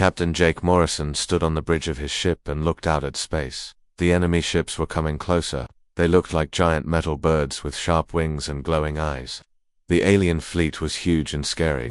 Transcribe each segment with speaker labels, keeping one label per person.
Speaker 1: Captain Jake Morrison stood on the bridge of his ship and looked out at space. The enemy ships were coming closer. They looked like giant metal birds with sharp wings and glowing eyes. The alien fleet was huge and scary.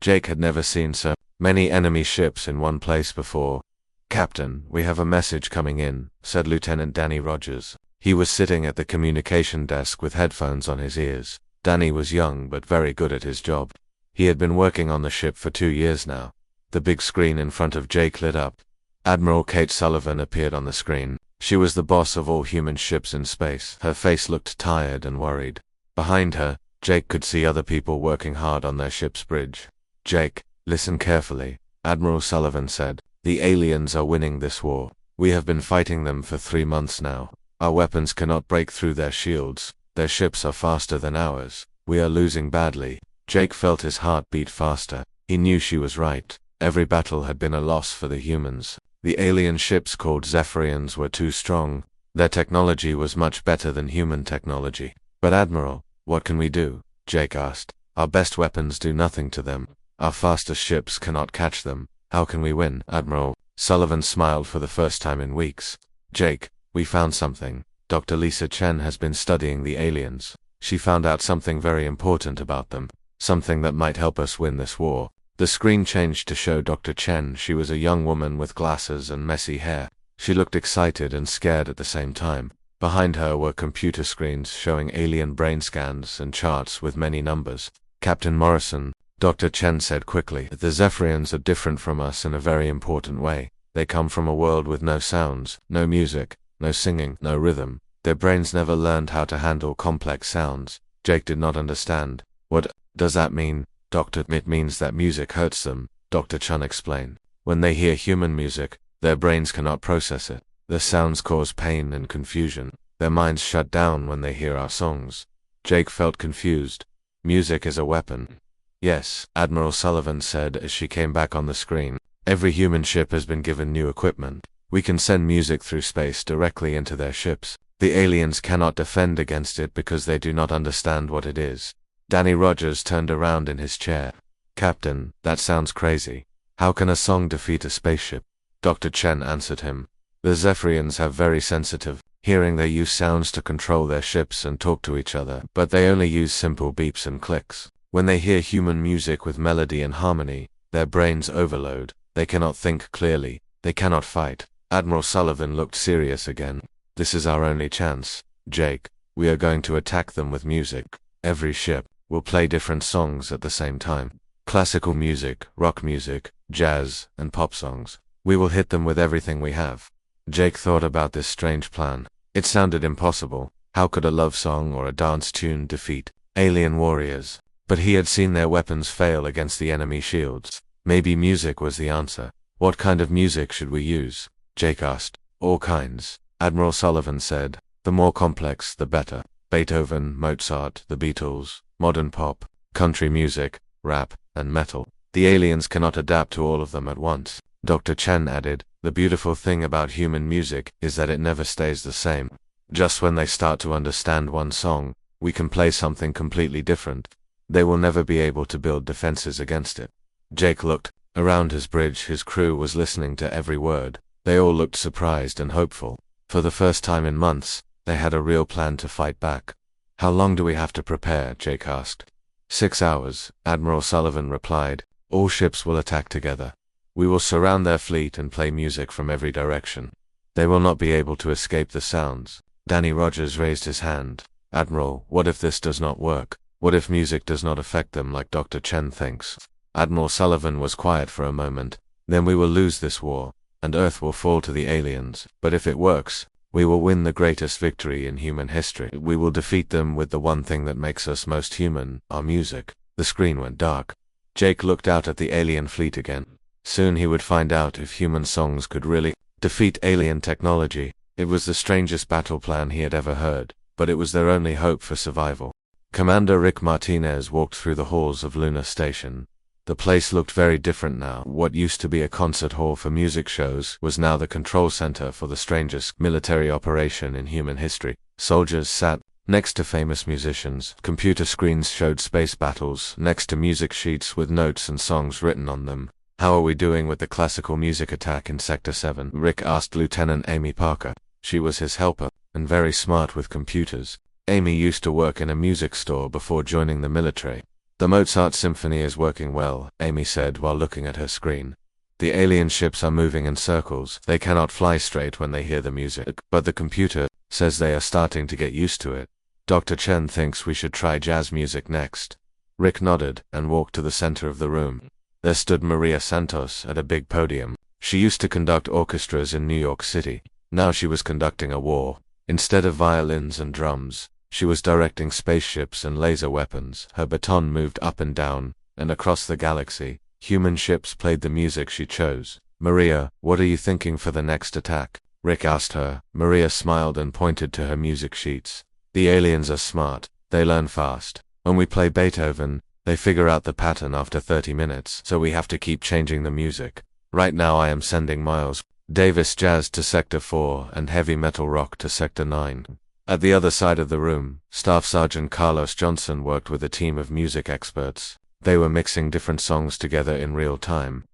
Speaker 1: Jake had never seen so many enemy ships in one place before. "Captain, we have a message coming in," said Lieutenant Danny Rogers. He was sitting at the communication desk with headphones on his ears. Danny was young but very good at his job. He had been working on the ship for 2 years now. The big screen in front of Jake lit up. Admiral Kate Sullivan appeared on the screen. She was the boss of all human ships in space. Her face looked tired and worried. Behind her, Jake could see other people working hard on their ship's bridge. "Jake, listen carefully," Admiral Sullivan said. "The aliens are winning this war. We have been fighting them for 3 months now. Our weapons cannot break through their shields. Their ships are faster than ours. We are losing badly." Jake felt his heart beat faster. He knew she was right. Every battle had been a loss for the humans. The alien ships called Zephyrians were too strong. Their technology was much better than human technology. "But Admiral, what can we do?" Jake asked. "Our best weapons do nothing to them. Our fastest ships cannot catch them. How can we win, Admiral?" Sullivan smiled for the first time in weeks. "Jake, we found something. Dr. Lisa Chen has been studying the aliens. She found out something very important about them. Something that might help us win this war." The screen changed to show Dr. Chen. She was a young woman with glasses and messy hair. She looked excited and scared at the same time. Behind her were computer screens showing alien brain scans and charts with many numbers. "Captain Morrison," Dr. Chen said quickly, "the Zephyrians are different from us in a very important way. They come from a world with no sounds, no music, no singing, no rhythm. Their brains never learned how to handle complex sounds." Jake did not understand. "What does that mean, Doctor?" "It means that music hurts them," Dr. Chen explained. "When they hear human music, their brains cannot process it. The sounds cause pain and confusion. Their minds shut down when they hear our songs." Jake felt confused. "Music is a weapon." "Yes," Admiral Sullivan said as she came back on the screen. "Every human ship has been given new equipment. We can send music through space directly into their ships. The aliens cannot defend against it because they do not understand what it is." Danny Rogers turned around in his chair. "Captain, that sounds crazy. How can a song defeat a spaceship?" Dr. Chen answered him. "The Zephyrians have very sensitive hearing. They use sounds to control their ships and talk to each other, but they only use simple beeps and clicks. When they hear human music with melody and harmony, their brains overload. They cannot think clearly. They cannot fight." Admiral Sullivan looked serious again. "This is our only chance, Jake. We are going to attack them with music. Every ship will play different songs at the same time. Classical music, rock music, jazz, and pop songs. We will hit them with everything we have." Jake thought about this strange plan. It sounded impossible. How could a love song or a dance tune defeat alien warriors? But he had seen their weapons fail against the enemy shields. Maybe music was the answer. "What kind of music should we use?" Jake asked. "All kinds," Admiral Sullivan said. "The more complex, the better. Beethoven, Mozart, the Beatles, modern pop, country music, rap, and metal. The aliens cannot adapt to all of them at once." Dr. Chen added, "The beautiful thing about human music is that it never stays the same. Just when they start to understand one song, we can play something completely different. They will never be able to build defenses against it." Jake looked around his bridge. His crew was listening to every word. They all looked surprised and hopeful. For the first time in months, they had a real plan to fight back. "How long do we have to prepare?" Jake asked. 6 hours, Admiral Sullivan replied. "All ships will attack together. We will surround their fleet and play music from every direction. They will not be able to escape the sounds." Danny Rogers raised his hand. "Admiral, what if this does not work? What if music does not affect them like Dr. Chen thinks?" Admiral Sullivan was quiet for a moment. "Then we will lose this war, and Earth will fall to the aliens. But if it works, we will win the greatest victory in human history. We will defeat them with the one thing that makes us most human, our music." The screen went dark. Jake looked out at the alien fleet again. Soon he would find out if human songs could really defeat alien technology. It was the strangest battle plan he had ever heard, but it was their only hope for survival. Commander Rick Martinez walked through the halls of Lunar Station. The place looked very different now. What used to be a concert hall for music shows was now the control center for the strangest military operation in human history. Soldiers sat next to famous musicians. Computer screens showed space battles next to music sheets with notes and songs written on them. How are we doing with the classical music attack in Sector 7? Rick asked Lieutenant Amy Parker. She was his helper, and very smart with computers. Amy used to work in a music store before joining the military. The Mozart Symphony is working well, Amy said while looking at her screen. The alien ships are moving in circles. They cannot fly straight when they hear the music, but the computer says they are starting to get used to it. Dr. Chen thinks we should try jazz music next. Rick nodded and walked to the center of the room. There stood Maria Santos at a big podium. She used to conduct orchestras in New York City. Now she was conducting a war. Instead of violins and drums, she was directing spaceships and laser weapons. Her baton moved up and down, and across the galaxy. Human ships played the music she chose. Maria, what are you thinking for the next attack? Rick asked her. Maria smiled and pointed to her music sheets. The aliens are smart. They learn fast. When we play Beethoven, they figure out the pattern after 30 minutes, so we have to keep changing the music. Right now I am sending Miles Davis jazz to Sector 4 and heavy metal rock to Sector 9. At the other side of the room, Staff Sergeant Carlos Johnson worked with a team of music experts. They were mixing different songs together in real time.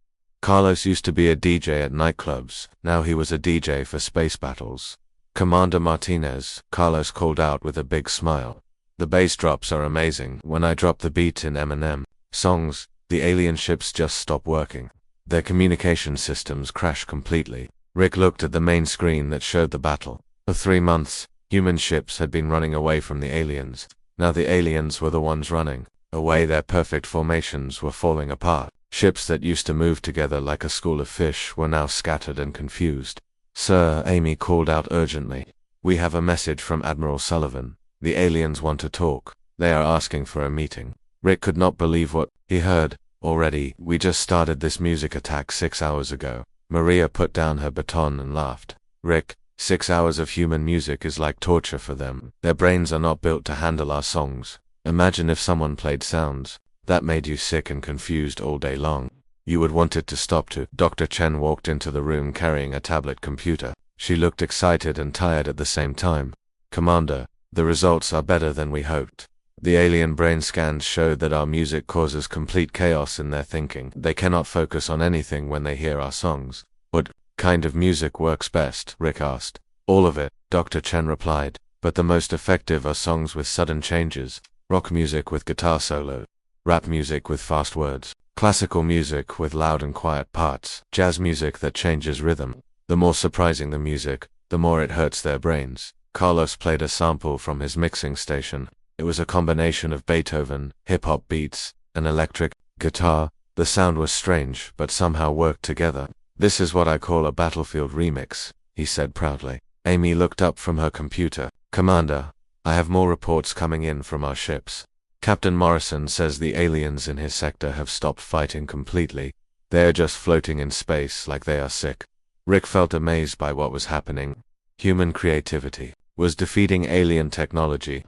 Speaker 1: Carlos used to be a DJ at nightclubs. Now he was a DJ for space battles. Commander Martinez, Carlos called out with a big smile. The bass drops are amazing. When I drop the beat in Eminem songs, the alien ships just stop working. Their communication systems crash completely. Rick looked at the main screen that showed the battle. For 3 months, human ships had been running away from the aliens. Now the aliens were the ones running away. Their perfect formations were falling apart. Ships that used to move together like a school of fish were now scattered and confused. Sir, Amy called out urgently. We have a message from Admiral Sullivan. The aliens want to talk. They are asking for a meeting. Rick could not believe what he heard. Already, we just started this music attack 6 hours ago. Maria put down her baton and laughed. Rick, 6 hours of human music is like torture for them. Their brains are not built to handle our songs. Imagine if someone played sounds that made you sick and confused all day long. You would want it to stop too. Dr. Chen walked into the room carrying a tablet computer. She looked excited and tired at the same time. Commander, the results are better than we hoped. The alien brain scans showed that our music causes complete chaos in their thinking. They cannot focus on anything when they hear our songs. What kind of music works best? Rick asked. All of it, Dr. Chen replied. But the most effective are songs with sudden changes. Rock music with guitar solo. Rap music with fast words. Classical music with loud and quiet parts. Jazz music that changes rhythm. The more surprising the music, the more it hurts their brains. Carlos played a sample from his mixing station. It was a combination of Beethoven, hip-hop beats, and electric guitar. The sound was strange, but somehow worked together. This is what I call a battlefield remix, he said proudly. Amy looked up from her computer. Commander, I have more reports coming in from our ships. Captain Morrison says the aliens in his sector have stopped fighting completely. They are just floating in space like they are sick. Rick felt amazed by what was happening. Human creativity was defeating alien technology.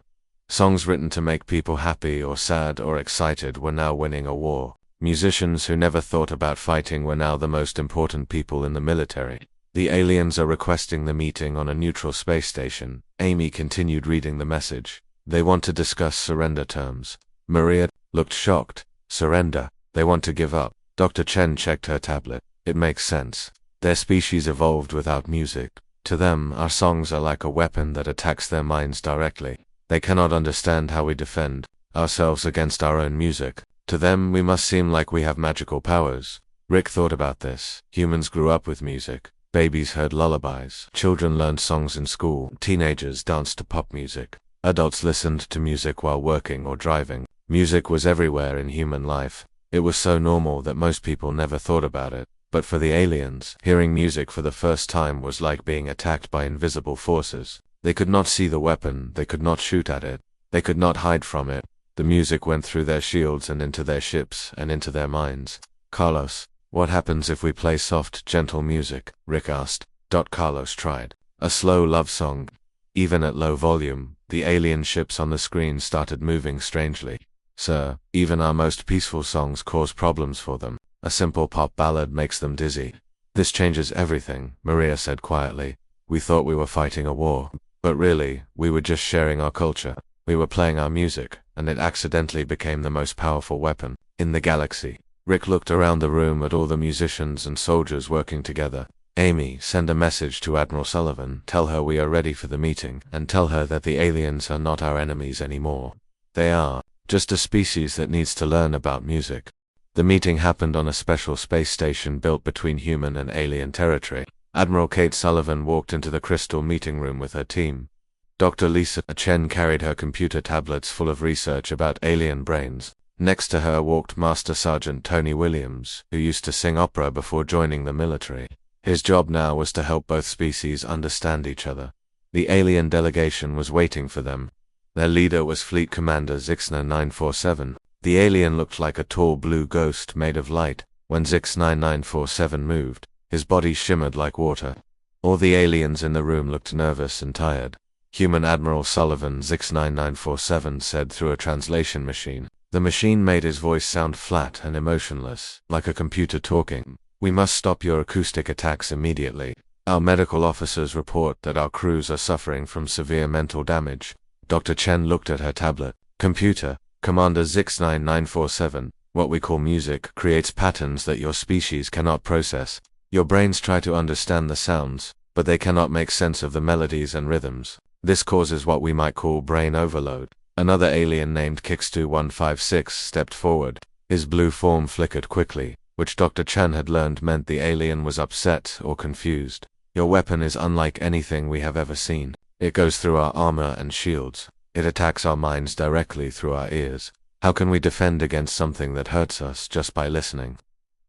Speaker 1: Songs written to make people happy or sad or excited were now winning a war. Musicians who never thought about fighting were now the most important people in the military. The aliens are requesting the meeting on a neutral space station. Amy continued reading the message. They want to discuss surrender terms. Maria looked shocked. Surrender? They want to give up. Dr. Chen checked her tablet. It makes sense. Their species evolved without music. To them, our songs are like a weapon that attacks their minds directly. They cannot understand how we defend ourselves against our own music. To them, we must seem like we have magical powers. Rick thought about this. Humans grew up with music. Babies heard lullabies. Children learned songs in school. Teenagers danced to pop music. Adults listened to music while working or driving. Music was everywhere in human life. It was so normal that most people never thought about it. But for the aliens, hearing music for the first time was like being attacked by invisible forces. They could not see the weapon, they could not shoot at it, they could not hide from it. The music went through their shields and into their ships and into their minds. Carlos, what happens if we play soft, gentle music? Rick asked. Carlos tried. A slow love song. Even at low volume, the alien ships on the screen started moving strangely. Sir, even our most peaceful songs cause problems for them. A simple pop ballad makes them dizzy. This changes everything, Maria said quietly. We thought we were fighting a war. But really, we were just sharing our culture. We were playing our music, and it accidentally became the most powerful weapon in the galaxy. Rick looked around the room at all the musicians and soldiers working together. Amy, send a message to Admiral Sullivan, tell her we are ready for the meeting, and tell her that the aliens are not our enemies anymore. They are just a species that needs to learn about music. The meeting happened on a special space station built between human and alien territory. Admiral Kate Sullivan walked into the crystal meeting room with her team. Dr. Lisa Chen carried her computer tablets full of research about alien brains. Next to her walked Master Sergeant Tony Williams, who used to sing opera before joining the military. His job now was to help both species understand each other. The alien delegation was waiting for them. Their leader was Fleet Commander Zixna 947. The alien looked like a tall blue ghost made of light. When Zixna 947 moved, his body shimmered like water. All the aliens in the room looked nervous and tired. Human Admiral Sullivan Zixna 947 said through a translation machine. The machine made his voice sound flat and emotionless, like a computer talking. We must stop your acoustic attacks immediately. Our medical officers report that our crews are suffering from severe mental damage. Dr. Chen looked at her tablet. Computer, Commander Zix 947, what we call music, creates patterns that your species cannot process. Your brains try to understand the sounds, but they cannot make sense of the melodies and rhythms. This causes what we might call brain overload. Another alien named Kix2156 stepped forward. His blue form flickered quickly, which Dr. Chen had learned meant the alien was upset or confused. Your weapon is unlike anything we have ever seen. It goes through our armor and shields. It attacks our minds directly through our ears. How can we defend against something that hurts us just by listening?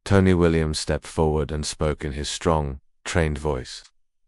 Speaker 1: Tony Williams stepped forward and spoke in his strong, trained voice.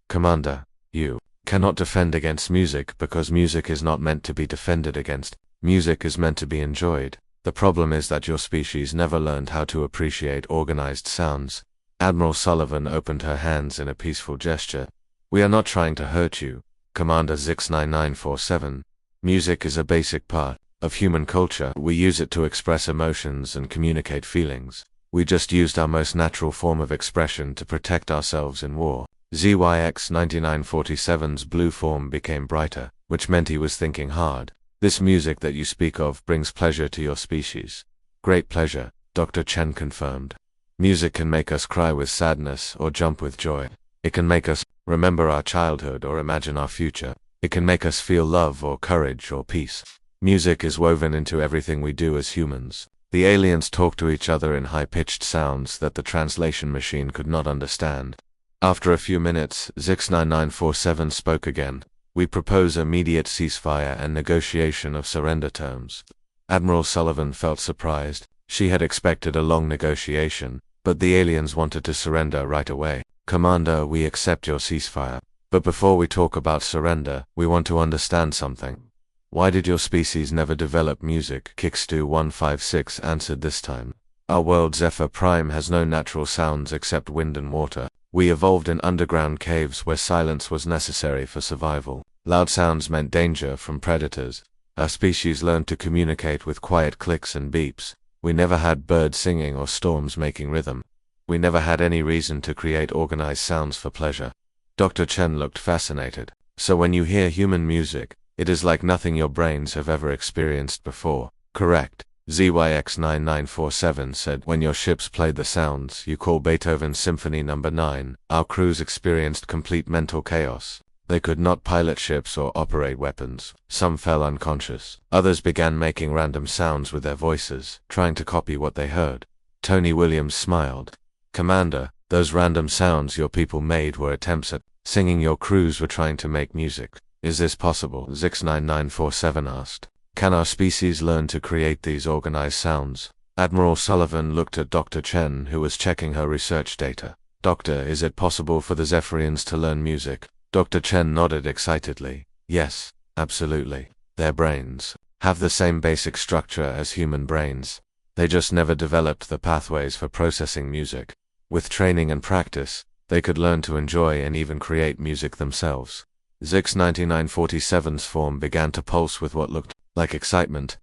Speaker 1: Commander, you cannot defend against music because music is not meant to be defended against. Music is meant to be enjoyed. The problem is that your species never learned how to appreciate organized sounds. Admiral Sullivan opened her hands in a peaceful gesture. We are not trying to hurt you, Commander Zix9947. Music is a basic part of human culture. We use it to express emotions and communicate feelings. We just used our most natural form of expression to protect ourselves in war. ZYX9947's blue form became brighter, which meant he was thinking hard. This music that you speak of brings pleasure to your species. Great pleasure, Dr. Chen confirmed. Music can make us cry with sadness or jump with joy. It can make us remember our childhood or imagine our future. It can make us feel love or courage or peace. Music is woven into everything we do as humans. The aliens talk to each other in high-pitched sounds that the translation machine could not understand. After a few minutes, Zix9947 spoke again. We propose immediate ceasefire and negotiation of surrender terms. Admiral Sullivan felt surprised. She had expected a long negotiation, but the aliens wanted to surrender right away. Commander, we accept your ceasefire. But before we talk about surrender, we want to understand something. Why did your species never develop music? Kix2156 answered this time. Our world Zephyr Prime has no natural sounds except wind and water. We evolved in underground caves where silence was necessary for survival. Loud sounds meant danger from predators. Our species learned to communicate with quiet clicks and beeps. We never had birds singing or storms making rhythm. We never had any reason to create organized sounds for pleasure. Dr. Chen looked fascinated. So when you hear human music, it is like nothing your brains have ever experienced before. Correct. ZYX9947 said, when your ships played the sounds you call Beethoven's Symphony No. 9, our crews experienced complete mental chaos. They could not pilot ships or operate weapons. Some fell unconscious. Others began making random sounds with their voices, trying to copy what they heard. Tony Williams smiled. Commander, those random sounds your people made were attempts at singing. Your crews were trying to make music. Is this possible? Zix9947 asked. Can our species learn to create these organized sounds? Admiral Sullivan looked at Dr. Chen, who was checking her research data. Doctor, is it possible for the Zephyrians to learn music? Dr. Chen nodded excitedly. Yes, absolutely. Their brains have the same basic structure as human brains. They just never developed the pathways for processing music. With training and practice, they could learn to enjoy and even create music themselves. Zix9947's form began to pulse with what looked like excitement.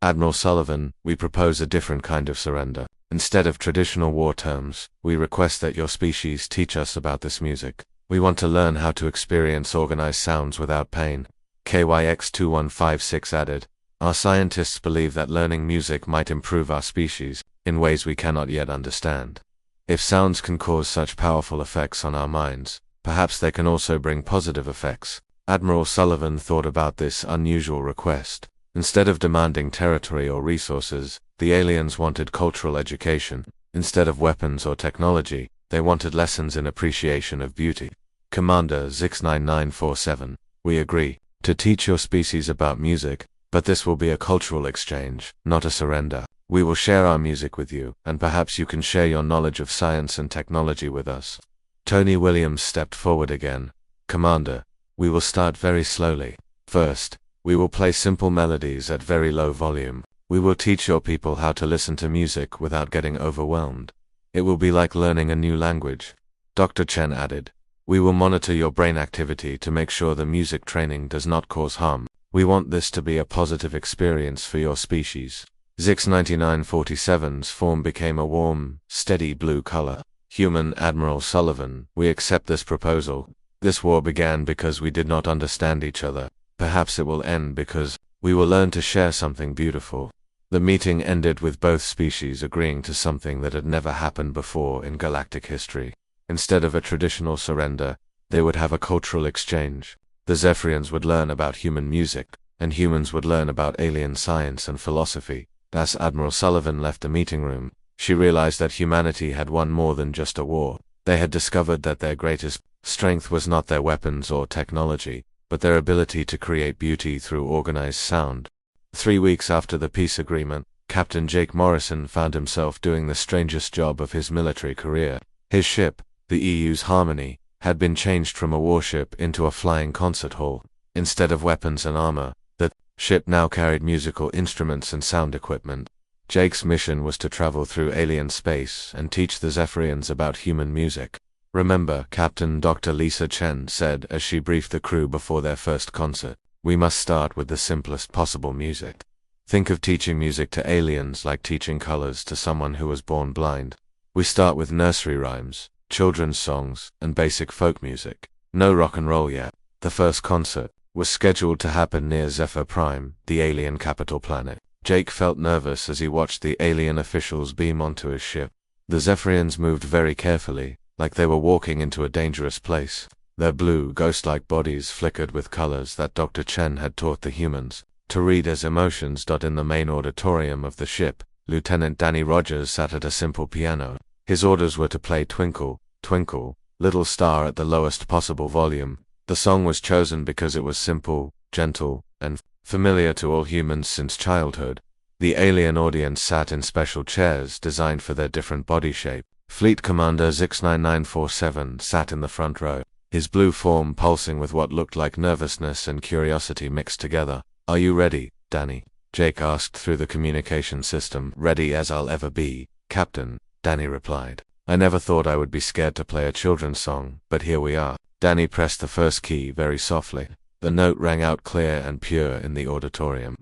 Speaker 1: Admiral Sullivan, we propose a different kind of surrender. Instead of traditional war terms, we request that your species teach us about this music. We want to learn how to experience organized sounds without pain. KYX2156 added. Our scientists believe that learning music might improve our species. in ways we cannot yet understand. If sounds can cause such powerful effects on our minds, perhaps they can also bring positive effects. Admiral Sullivan thought about this unusual request. Instead of demanding territory or resources, the aliens wanted cultural education. Instead of weapons or technology, they wanted lessons in appreciation of beauty. Commander 69947, we agree to teach your species about music, but this will be a cultural exchange, not a surrender. We will share our music with you, and perhaps you can share your knowledge of science and technology with us. Tony Williams stepped forward again. Commander, we will start very slowly. First, we will play simple melodies at very low volume. We will teach your people how to listen to music without getting overwhelmed. It will be like learning a new language. Dr. Chen added, we will monitor your brain activity to make sure the music training does not cause harm. We want this to be a positive experience for your species. Zix-9947's form became a warm, steady blue color. Human Admiral Sullivan, we accept this proposal. This war began because we did not understand each other. Perhaps it will end because we will learn to share something beautiful. The meeting ended with both species agreeing to something that had never happened before in galactic history. Instead of a traditional surrender, they would have a cultural exchange. The Zephyrians would learn about human music, and humans would learn about alien science and philosophy. As Admiral Sullivan left the meeting room, she realized that humanity had won more than just a war. They had discovered that their greatest strength was not their weapons or technology, but their ability to create beauty through organized sound. 3 weeks after the peace agreement, Captain Jake Morrison found himself doing the strangest job of his military career. His ship, the EU's Harmony, had been changed from a warship into a flying concert hall. Instead of weapons and armor, the ship now carried musical instruments and sound equipment. Jake's mission was to travel through alien space and teach the Zephyrians about human music. Remember, Captain Dr. Lisa Chen said as she briefed the crew before their first concert, we must start with the simplest possible music. Think of teaching music to aliens like teaching colors to someone who was born blind. We start with nursery rhymes, children's songs, and basic folk music. No rock and roll yet. The first concert was scheduled to happen near Zephyr Prime, the alien capital planet. Jake felt nervous as he watched the alien officials beam onto his ship. The Zephyrians moved very carefully, like they were walking into a dangerous place. Their blue, ghost-like bodies flickered with colors that Dr. Chen had taught the humans to read as emotions. In the main auditorium of the ship, Lieutenant Danny Rogers sat at a simple piano. His orders were to play Twinkle, Twinkle, Little Star at the lowest possible volume. The song was chosen because it was simple, gentle, and familiar to all humans since childhood. The alien audience sat in special chairs designed for their different body shape. Fleet Commander Zix-9947 sat in the front row, his blue form pulsing with what looked like nervousness and curiosity mixed together. Are you ready, Danny? Jake asked through the communication system. Ready as I'll ever be, Captain, Danny replied. I never thought I would be scared to play a children's song, but here we are. Danny pressed the first key very softly. The note rang out clear and pure in the auditorium.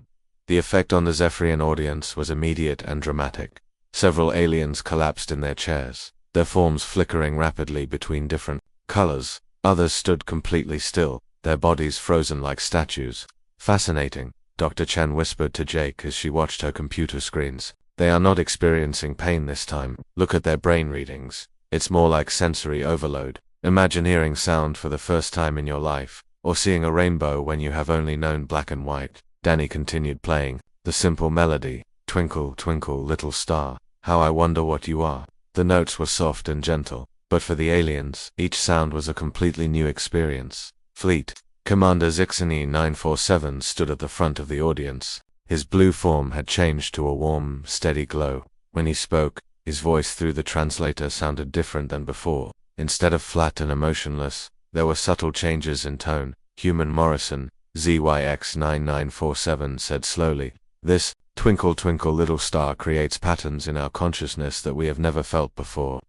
Speaker 1: The effect on the Zephyrian audience was immediate and dramatic. Several aliens collapsed in their chairs, their forms flickering rapidly between different colors. Others stood completely still, their bodies frozen like statues. Fascinating, Dr. Chen whispered to Jake as she watched her computer screens. They are not experiencing pain this time. Look at their brain readings. It's more like sensory overload. Imagine hearing sound for the first time in your life, or seeing a rainbow when you have only known black and white. Danny continued playing the simple melody, Twinkle, Twinkle, Little Star, how I wonder what you are. The notes were soft and gentle, but for the aliens, each sound was a completely new experience. Fleet Commander Zixany-947 stood at the front of the audience. His blue form had changed to a warm, steady glow. When he spoke, his voice through the translator sounded different than before. Instead of flat and emotionless, there were subtle changes in tone. Human Morrison, ZYX9947 said slowly, this, Twinkle Twinkle Little Star creates patterns in our consciousness that we have never felt before.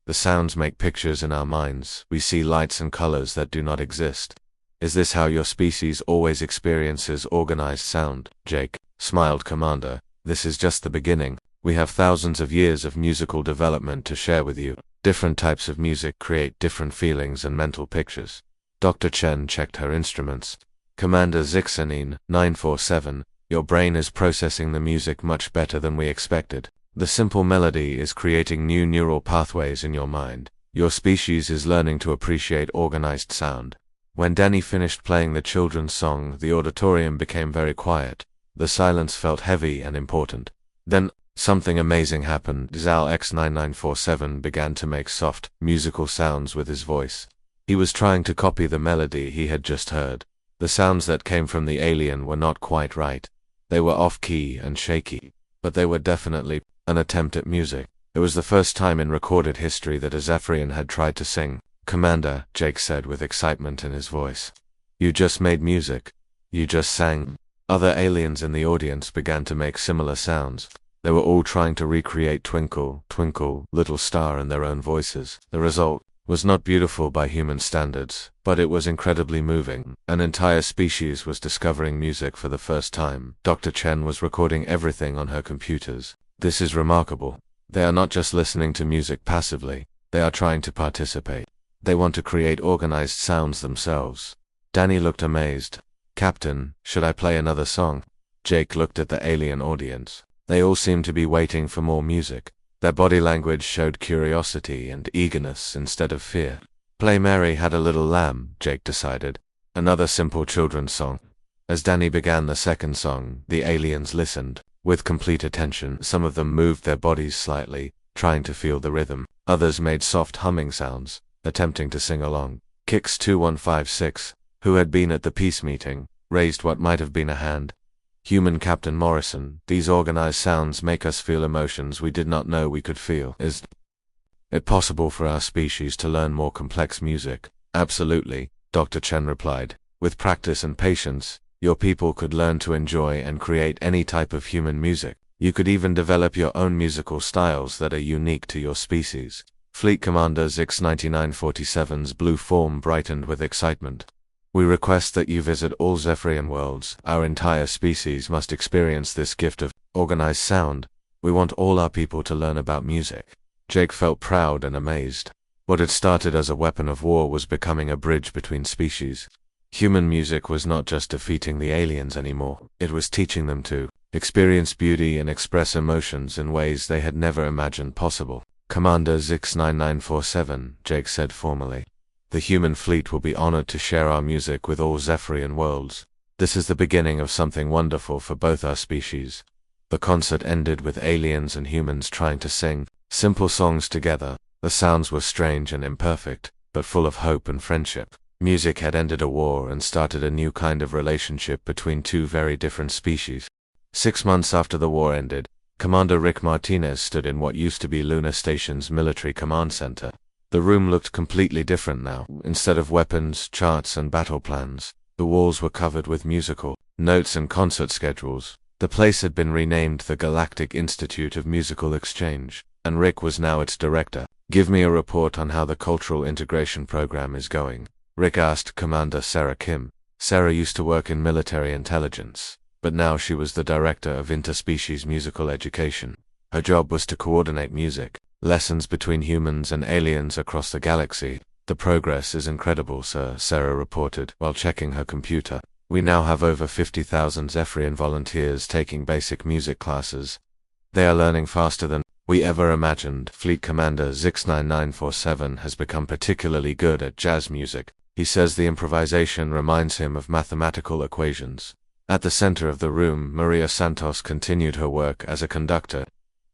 Speaker 1: The sounds make pictures in our minds. We see lights and colors that do not exist. Is this how your species always experiences organized sound? Jake smiled. Commander, this is just the beginning. We have thousands of years of musical development to share with you. Different types of music create different feelings and mental pictures. Dr. Chen checked her instruments. Commander Zixany-947, your brain is processing the music much better than we expected. The simple melody is creating new neural pathways in your mind. Your species is learning to appreciate organized sound. When Danny finished playing the children's song, the auditorium became very quiet. The silence felt heavy and important. Then, something amazing happened. Zal X9947 began to make soft, musical sounds with his voice. He was trying to copy the melody he had just heard. The sounds that came from the alien were not quite right. They were off-key and shaky, but they were definitely an attempt at music. It was the first time in recorded history that a Zephyrian had tried to sing. "Commander," Jake said with excitement in his voice. "You just made music. You just sang." Other aliens in the audience began to make similar sounds. They were all trying to recreate Twinkle, Twinkle, Little Star in their own voices. The result was not beautiful by human standards, but it was incredibly moving. An entire species was discovering music for the first time. Dr. Chen was recording everything on her computers. This is remarkable. They are not just listening to music passively, they are trying to participate. They want to create organized sounds themselves. Danny looked amazed. "Captain, should I play another song?" Jake looked at the alien audience. They all seemed to be waiting for more music. Their body language showed curiosity and eagerness instead of fear. "Play Mary Had a Little Lamb," Jake decided. Another simple children's song. As Danny began the second song, the aliens listened with complete attention. Some of them moved their bodies slightly, trying to feel the rhythm. Others made soft humming sounds, attempting to sing along. Kix2156, who had been at the peace meeting, raised what might have been a hand. "Human Captain Morrison, these organized sounds make us feel emotions we did not know we could feel. Is it possible for our species to learn more complex music?" "Absolutely," Dr. Chen replied. "With practice and patience, your people could learn to enjoy and create any type of human music. You could even develop your own musical styles that are unique to your species." Fleet Commander Zix9947's blue form brightened with excitement. "We request that you visit all Zephyrian worlds. Our entire species must experience this gift of organized sound. We want all our people to learn about music." Jake felt proud and amazed. What had started as a weapon of war was becoming a bridge between species. Human music was not just defeating the aliens anymore, it was teaching them to experience beauty and express emotions in ways they had never imagined possible. "Commander Zix9947, Jake said formally. "The human fleet will be honored to share our music with all Zephyrian worlds. This is the beginning of something wonderful for both our species." The concert ended with aliens and humans trying to sing simple songs together. The sounds were strange and imperfect, but full of hope and friendship. Music had ended a war and started a new kind of relationship between two very different species. 6 months after the war ended, Commander Rick Martinez stood in what used to be Luna Station's military command center. The room looked completely different now. Instead of weapons, charts, and battle plans, the walls were covered with musical notes and concert schedules. The place had been renamed the Galactic Institute of Musical Exchange, and Rick was now its director. "Give me a report on how the cultural integration program is going," Rick asked Commander Sarah Kim. Sarah used to work in military intelligence, but now she was the director of interspecies musical education. Her job was to coordinate music lessons between humans and aliens across the galaxy. "The progress is incredible, sir," Sarah reported while checking her computer. "We now have over 50,000 Zephyrian volunteers taking basic music classes. They are learning faster than we ever imagined." Fleet Commander Zix9947 has become particularly good at jazz music. He says the improvisation reminds him of mathematical equations. At the center of the room, Maria Santos continued her work as a conductor,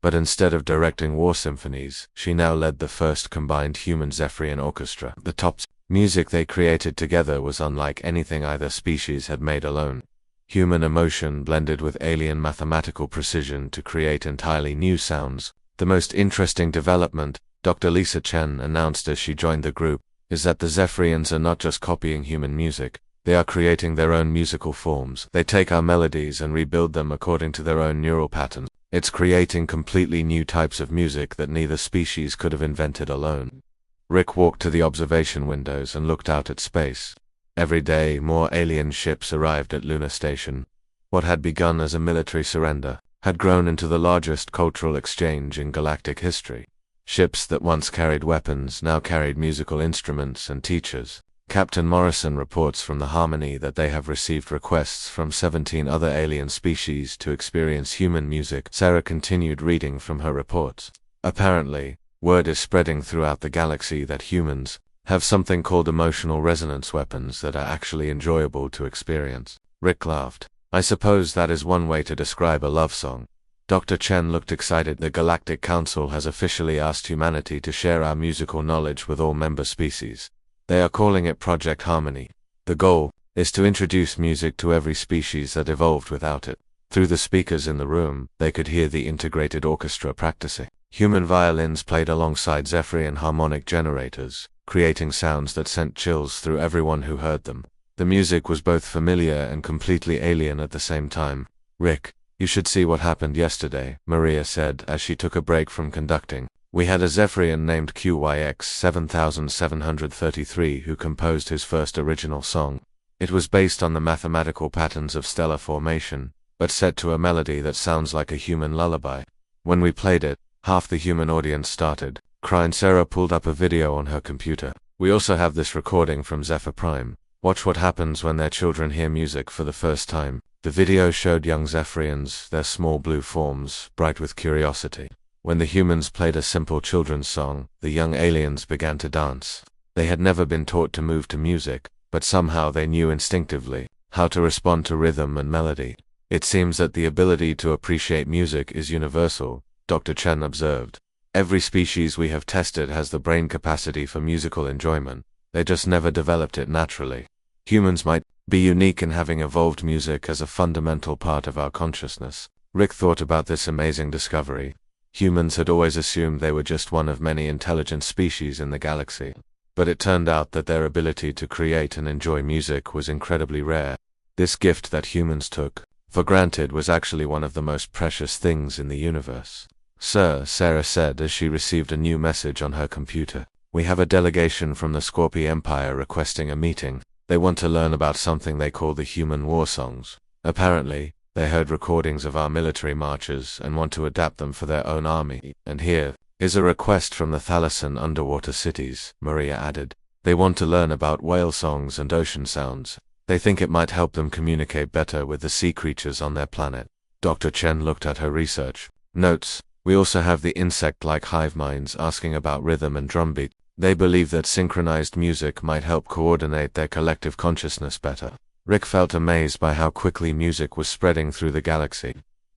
Speaker 1: but instead of directing war symphonies, she now led the first combined human Zephyrian orchestra. The top music they created together was unlike anything either species had made alone. Human emotion blended with alien mathematical precision to create entirely new sounds. "The most interesting development," Dr. Lisa Chen announced as she joined the group, "is that the Zephyrians are not just copying human music. They are creating their own musical forms. They take our melodies and rebuild them according to their own neural patterns. It's creating completely new types of music that neither species could have invented alone." Rick walked to the observation windows and looked out at space. Every day, more alien ships arrived at Luna Station. What had begun as a military surrender had grown into the largest cultural exchange in galactic history. Ships that once carried weapons now carried musical instruments and teachers. Captain Morrison reports from the Harmony that they have received requests from 17 other alien species to experience human music. Sarah continued reading from her reports. Apparently, word is spreading throughout the galaxy that humans have something called emotional resonance weapons that are actually enjoyable to experience. Rick laughed. I suppose that is one way to describe a love song. Dr. Chen looked excited. The Galactic Council has officially asked humanity to share our musical knowledge with all member species. They are calling it Project Harmony. The goal is to introduce music to every species that evolved without it. Through the speakers in the room, they could hear the integrated orchestra practicing. Human violins played alongside Zephyrian harmonic generators, creating sounds that sent chills through everyone who heard them. The music was both familiar and completely alien at the same time. Rick, you should see what happened yesterday, Maria said as she took a break from conducting. We had a Zephyrian named QYX 7733 who composed his first original song. It was based on the mathematical patterns of stellar formation, but set to a melody that sounds like a human lullaby. When we played it, half the human audience started crying. Sarah pulled up a video on her computer. We also have this recording from Zephyr Prime. Watch what happens when their children hear music for the first time. The video showed young Zephyrians, their small blue forms, bright with curiosity. When the humans played a simple children's song, the young aliens began to dance. They had never been taught to move to music, but somehow they knew instinctively how to respond to rhythm and melody. It seems that the ability to appreciate music is universal, Dr. Chen observed. Every species we have tested has the brain capacity for musical enjoyment. They just never developed it naturally. Humans might be unique in having evolved music as a fundamental part of our consciousness. Rick thought about this amazing discovery. Humans had always assumed they were just one of many intelligent species in the galaxy. But it turned out that their ability to create and enjoy music was incredibly rare. This gift that humans took for granted was actually one of the most precious things in the universe. Sir, Sarah said as she received a new message on her computer. We have a delegation from the Scorpi Empire requesting a meeting. They want to learn about something they call the human war songs. Apparently, they heard recordings of our military marches and want to adapt them for their own army. And here is a request from the Thalassian underwater cities, Maria added. They want to learn about whale songs and ocean sounds. They think it might help them communicate better with the sea creatures on their planet. Dr. Chen looked at her research. Notes. We also have the insect-like hive minds asking about rhythm and drumbeat. They believe that synchronized music might help coordinate their collective consciousness better. Rick felt amazed by how quickly music was spreading through the galaxy.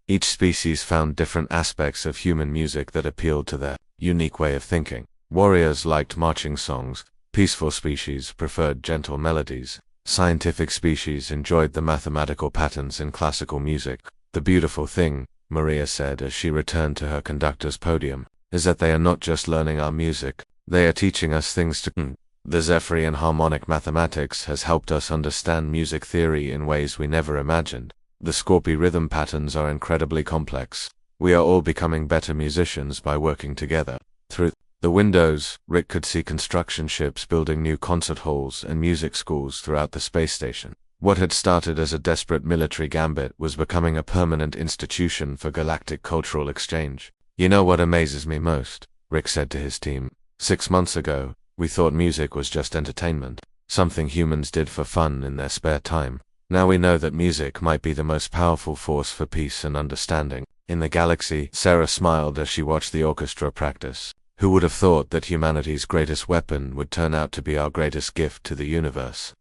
Speaker 1: Each species found different aspects of human music that appealed to their unique way of thinking. Warriors liked marching songs. Peaceful species preferred gentle melodies. Scientific species enjoyed the mathematical patterns in classical music. The beautiful thing, Maria said as she returned to her conductor's podium, is that they are not just learning our music, they are teaching us things to. The Zephyrian harmonic mathematics has helped us understand music theory in ways we never imagined. The Scorpi rhythm patterns are incredibly complex. We are all becoming better musicians by working together. Through the windows, Rick could see construction ships building new concert halls and music schools throughout the space station. What had started as a desperate military gambit was becoming a permanent institution for galactic cultural exchange. You know what amazes me most? Rick said to his team. 6 months ago, we thought music was just entertainment, something humans did for fun in their spare time. Now we know that music might be the most powerful force for peace and understanding. In the galaxy, Sarah smiled as she watched the orchestra practice. Who would have thought that humanity's greatest weapon would turn out to be our greatest gift to the universe?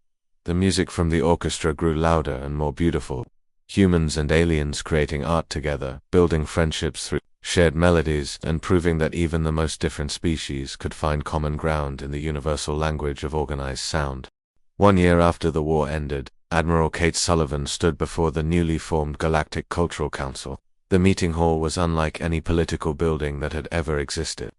Speaker 1: The music from the orchestra grew louder and more beautiful. Humans and aliens creating art together, building friendships through shared melodies, and proving that even the most different species could find common ground in the universal language of organized sound. 1 year after the war ended, Admiral Kate Sullivan stood before the newly formed Galactic Cultural Council. The meeting hall was unlike any political building that had ever existed.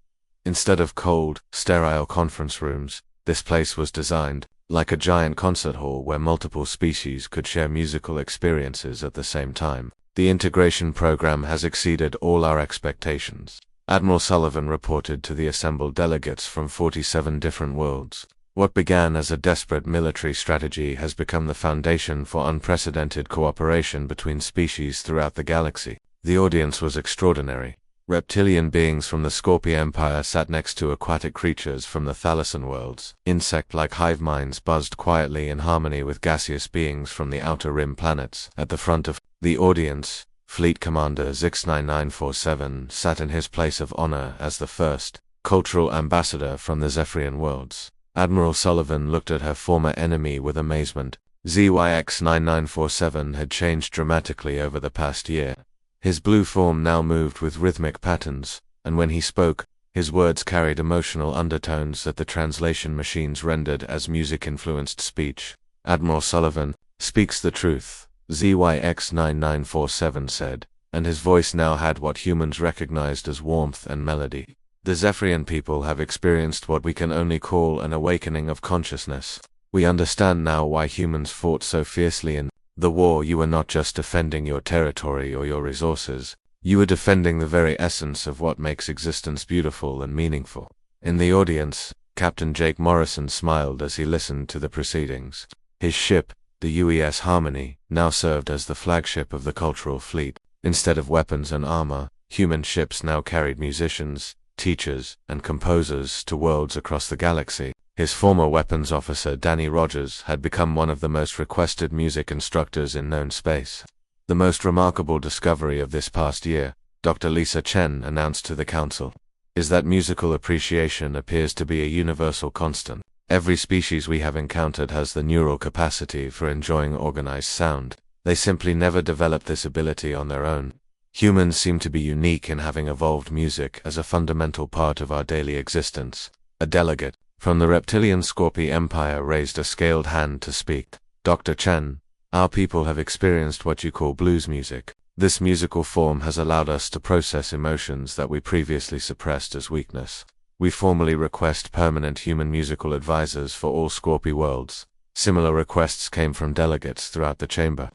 Speaker 1: Instead of cold, sterile conference rooms, this place was designed like a giant concert hall where multiple species could share musical experiences at the same time. The integration program has exceeded all our expectations, Admiral Sullivan reported to the assembled delegates from 47 different worlds. What began as a desperate military strategy has become the foundation for unprecedented cooperation between species throughout the galaxy. The audience was extraordinary. Reptilian beings from the Scorpi Empire sat next to aquatic creatures from the Thalassian worlds. Insect-like hive minds buzzed quietly in harmony with gaseous beings from the outer rim planets. At the front of the audience, Fleet Commander Zix9947 sat in his place of honor as the first cultural ambassador from the Zephyrian worlds. Admiral Sullivan looked at her former enemy with amazement. ZYX9947 had changed dramatically over the past year. His blue form now moved with rhythmic patterns, and when he spoke, his words carried emotional undertones that the translation machines rendered as music-influenced speech. Admiral Sullivan speaks the truth, ZYX9947 said, and his voice now had what humans recognized as warmth and melody. The Zephyrian people have experienced what we can only call an awakening of consciousness. We understand now why humans fought so fiercely in the war. You were not just defending your territory or your resources, you were defending the very essence of what makes existence beautiful and meaningful. In the audience, Captain Jake Morrison smiled as he listened to the proceedings. His ship, the UES Harmony, now served as the flagship of the cultural fleet. Instead of weapons and armor, human ships now carried musicians, teachers, and composers to worlds across the galaxy. His former weapons officer Danny Rogers had become one of the most requested music instructors in known space. The most remarkable discovery of this past year, Dr. Lisa Chen announced to the council, is that musical appreciation appears to be a universal constant. Every species we have encountered has the neural capacity for enjoying organized sound. They simply never developed this ability on their own. Humans seem to be unique in having evolved music as a fundamental part of our daily existence. A delegate from the reptilian Scorpi Empire raised a scaled hand to speak. Dr. Chen, our people have experienced what you call blues music. This musical form has allowed us to process emotions that we previously suppressed as weakness. We formally request permanent human musical advisors for all Scorpi worlds. Similar requests came from delegates throughout the chamber.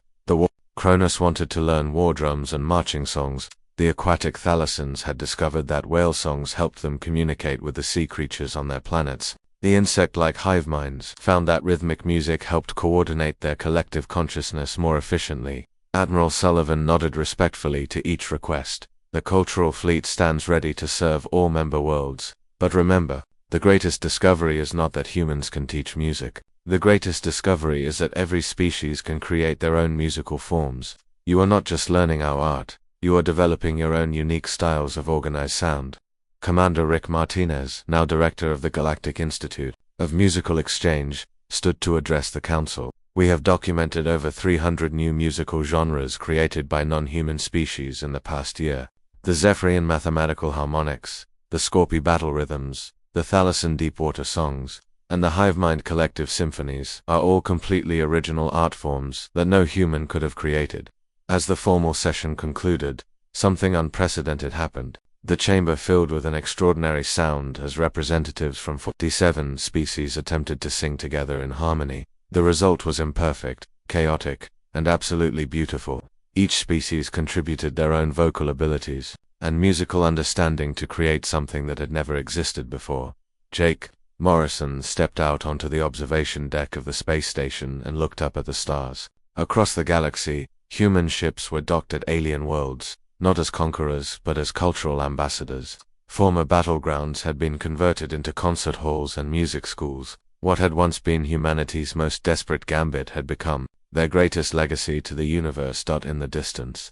Speaker 1: Cronus wanted to learn war drums and marching songs. The aquatic Thalassians had discovered that whale songs helped them communicate with the sea creatures on their planets. The insect-like hive minds found that rhythmic music helped coordinate their collective consciousness more efficiently. Admiral Sullivan nodded respectfully to each request. The cultural fleet stands ready to serve all member worlds. But remember, the greatest discovery is not that humans can teach music. The greatest discovery is that every species can create their own musical forms. You are not just learning our art, you are developing your own unique styles of organized sound. Commander Rick Martinez, now director of the Galactic Institute of Musical Exchange, stood to address the council. We have documented over 300 new musical genres created by non-human species in the past year. The Zephyrian mathematical harmonics, the Scorpi battle rhythms, the Thalassian deepwater songs, and the Hivemind collective symphonies are all completely original art forms that no human could have created. As the formal session concluded, something unprecedented happened. The chamber filled with an extraordinary sound as representatives from 47 species attempted to sing together in harmony. The result was imperfect, chaotic, and absolutely beautiful. Each species contributed their own vocal abilities and musical understanding to create something that had never existed before. Jake Morrison stepped out onto the observation deck of the space station and looked up at the stars. Across the galaxy, human ships were docked at alien worlds, not as conquerors but as cultural ambassadors. Former battlegrounds had been converted into concert halls and music schools. What had once been humanity's most desperate gambit had become their greatest legacy to the universe. In the distance,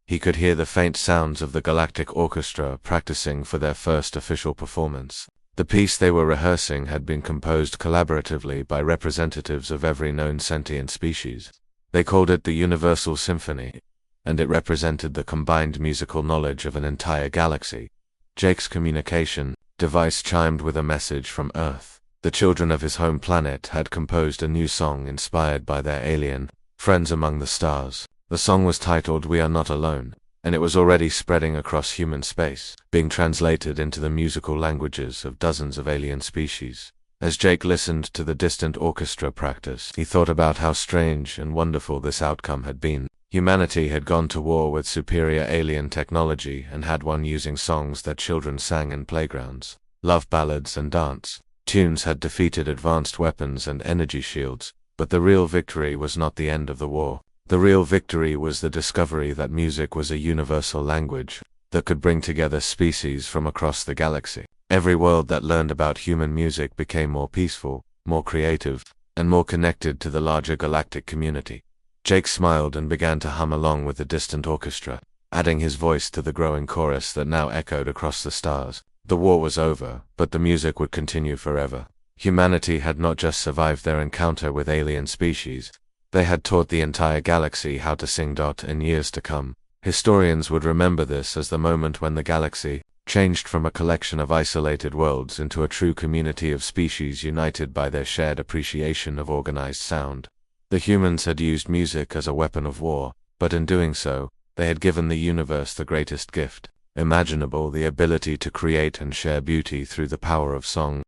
Speaker 1: he could hear the faint sounds of the galactic orchestra practicing for their first official performance. The piece they were rehearsing had been composed collaboratively by representatives of every known sentient species. They called it the Universal Symphony, and it represented the combined musical knowledge of an entire galaxy. Jake's communication device chimed with a message from Earth. The children of his home planet had composed a new song inspired by their alien friends among the stars. The song was titled "We Are Not Alone," and it was already spreading across human space, being translated into the musical languages of dozens of alien species. As Jake listened to the distant orchestra practice, he thought about how strange and wonderful this outcome had been. Humanity had gone to war with superior alien technology and had won using songs that children sang in playgrounds. Love ballads and dance tunes had defeated advanced weapons and energy shields, but the real victory was not the end of the war. The real victory was the discovery that music was a universal language. that could bring together species from across the galaxy. Every world that learned about human music became more peaceful, more creative, and more connected to the larger galactic community. Jake smiled and began to hum along with the distant orchestra, adding his voice to the growing chorus that now echoed across the stars. The war was over, but the music would continue forever. Humanity had not just survived their encounter with alien species, they had taught the entire galaxy how to sing. In years to come, historians would remember this as the moment when the galaxy changed from a collection of isolated worlds into a true community of species united by their shared appreciation of organized sound. The humans had used music as a weapon of war, but in doing so, they had given the universe the greatest gift imaginable, the ability to create and share beauty through the power of song.